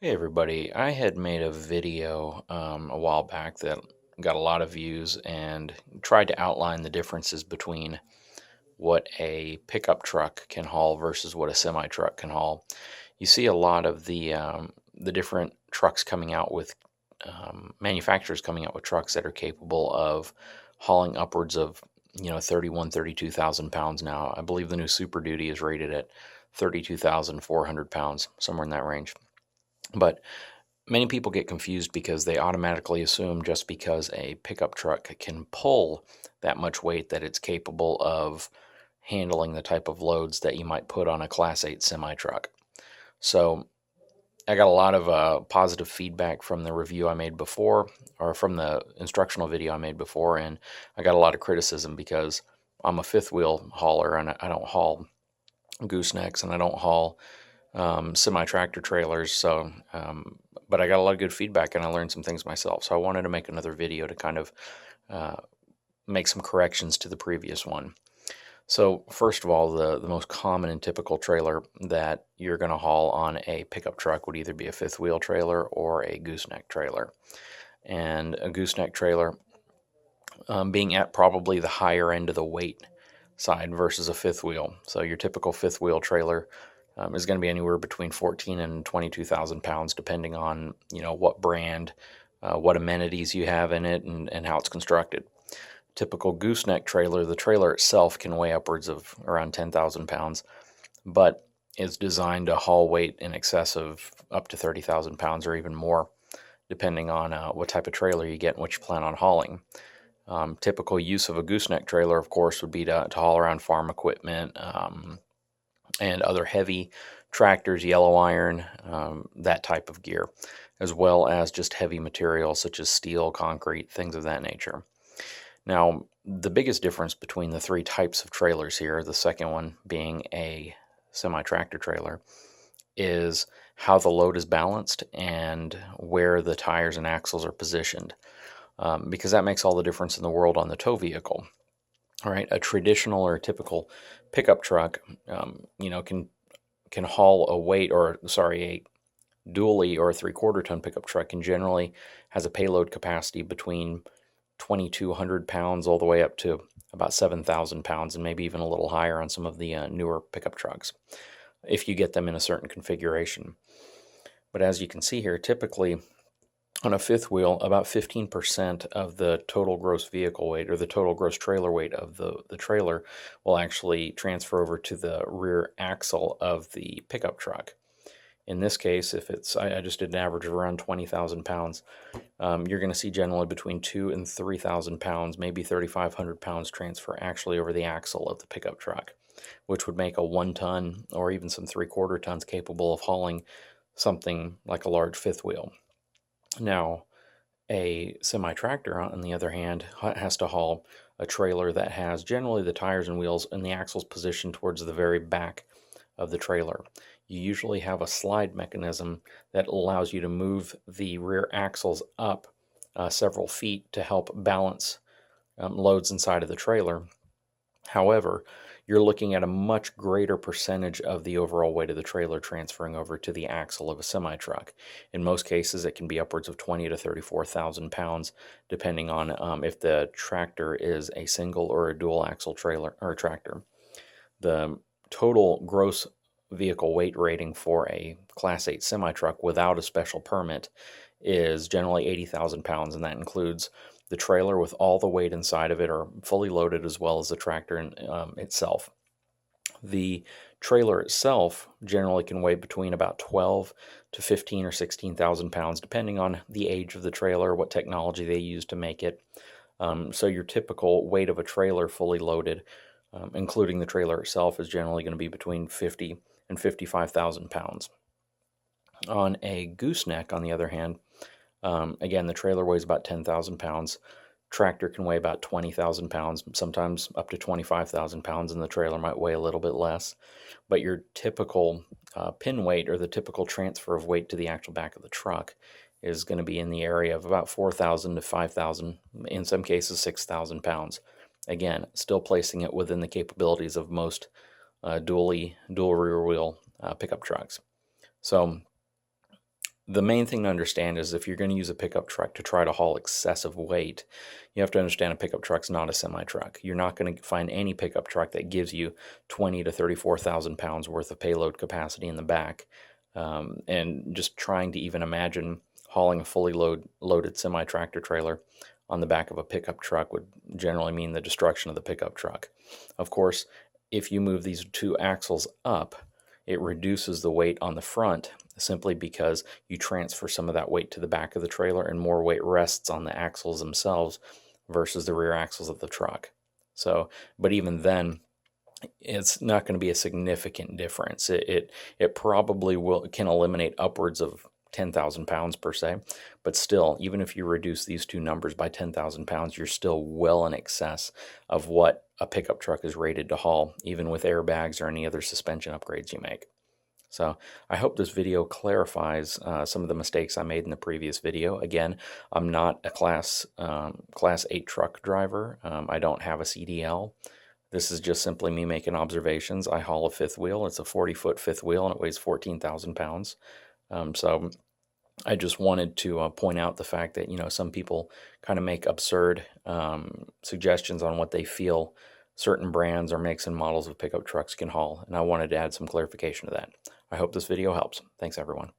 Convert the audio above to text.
Hey everybody, I had made a video a while back that got a lot of views and tried to outline the differences between what a pickup truck can haul versus what a semi truck can haul. You see a lot of the different trucks coming out with manufacturers coming out with trucks that are capable of hauling upwards of 31, 32,000 pounds now. I believe the new Super Duty is rated at 32,400 pounds, somewhere in that range. But many people get confused because they automatically assume just because a pickup truck can pull that much weight that it's capable of handling the type of loads that you might put on a Class 8 semi truck. So I got a lot of positive feedback from the review I made before, or from the instructional video I made before, and I got a lot of criticism because I'm a fifth wheel hauler and I don't haul goosenecks and I don't haul semi tractor trailers. But I got a lot of good feedback and I learned some things myself. So I wanted to make another video to kind of uh, make some corrections to the previous one. So, first of all, the most common and typical trailer that you're going to haul on a pickup truck would either be a fifth wheel trailer or a gooseneck trailer. And a gooseneck trailer being at probably the higher end of the weight side versus a fifth wheel. So, your typical fifth wheel trailer is going to be anywhere between 14 and 22,000 pounds, depending on what brand, what amenities you have in it, and how it's constructed. Typical gooseneck trailer, the trailer itself can weigh upwards of around 10,000 pounds, but is designed to haul weight in excess of up to 30,000 pounds or even more, depending on what type of trailer you get and what you plan on hauling. Typical use of a gooseneck trailer, of course, would be to haul around farm equipment, and other heavy tractors, yellow iron, that type of gear, as well as just heavy materials such as steel, concrete, things of that nature. Now, the biggest difference between the three types of trailers here, the second one being a semi tractor trailer, is how the load is balanced and where the tires and axles are positioned, because that makes all the difference in the world on the tow vehicle. All right, a traditional or a typical pickup truck, can haul a weight, or sorry, a dually or a 3/4 ton pickup truck, and generally has a payload capacity between 2,200 pounds all the way up to about 7,000 pounds, and maybe even a little higher on some of the newer pickup trucks, if you get them in a certain configuration. But as you can see here, typically on a fifth wheel, about 15% of the total gross vehicle weight, or the total gross trailer weight of the trailer, will actually transfer over to the rear axle of the pickup truck. In this case, if it's, I just did an average of around 20,000 pounds, you're going to see generally between 2 and 3,000 pounds, maybe 3,500 pounds transfer actually over the axle of the pickup truck, which would make a 1 ton or even some 3/4 tons capable of hauling something like a large fifth wheel. Now, a semi tractor, on the other hand, has to haul a trailer that has generally the tires and wheels and the axles positioned towards the very back of the trailer. You usually have a slide mechanism that allows you to move the rear axles up several feet to help balance loads inside of the trailer. However, you're looking at a much greater percentage of the overall weight of the trailer transferring over to the axle of a semi truck. In most cases, it can be upwards of 20 to 34,000 pounds, depending on if the tractor is a single or a dual axle trailer or tractor. The total gross vehicle weight rating for a Class 8 semi truck without a special permit is generally 80,000 pounds, and that includes the trailer with all the weight inside of it, or fully loaded, as well as the tractor itself. The trailer itself generally can weigh between about 12 to 15 or 16,000 pounds, depending on the age of the trailer, what technology they use to make it. So your typical weight of a trailer fully loaded, including the trailer itself, is generally going to be between 50 and 55,000 pounds. On a gooseneck, on the other hand, again, the trailer weighs about 10,000 pounds. Tractor can weigh about 20,000 pounds, sometimes up to 25,000 pounds, and the trailer might weigh a little bit less. But your typical pin weight, or the typical transfer of weight to the actual back of the truck, is going to be in the area of about 4,000 to 5,000, in some cases 6,000 pounds. Again, still placing it within the capabilities of most dual rear wheel pickup trucks. So the main thing to understand is if you're going to use a pickup truck to try to haul excessive weight, you have to understand a pickup truck's not a semi-truck. You're not going to find any pickup truck that gives you 20 to 34,000 pounds worth of payload capacity in the back. And just trying to even imagine hauling a fully loaded semi-tractor trailer on the back of a pickup truck would generally mean the destruction of the pickup truck. Of course, if you move these two axles up, it reduces the weight on the front simply because you transfer some of that weight to the back of the trailer and more weight rests on the axles themselves versus the rear axles of the truck. So, but even then, it's not going to be a significant difference. It probably can eliminate upwards of 10,000 pounds per se, but still, even if you reduce these two numbers by 10,000 pounds, you're still well in excess of what a pickup truck is rated to haul, even with airbags or any other suspension upgrades you make. So I hope this video clarifies some of the mistakes I made in the previous video. Again, I'm not a Class 8 truck driver. I don't have a CDL. This is just simply me making observations. I haul a fifth wheel. It's a 40-foot fifth wheel, and it weighs 14,000 pounds. So I just wanted to point out the fact that, some people kind of make absurd suggestions on what they feel certain brands or makes and models of pickup trucks can haul, and I wanted to add some clarification to that. I hope this video helps. Thanks, everyone.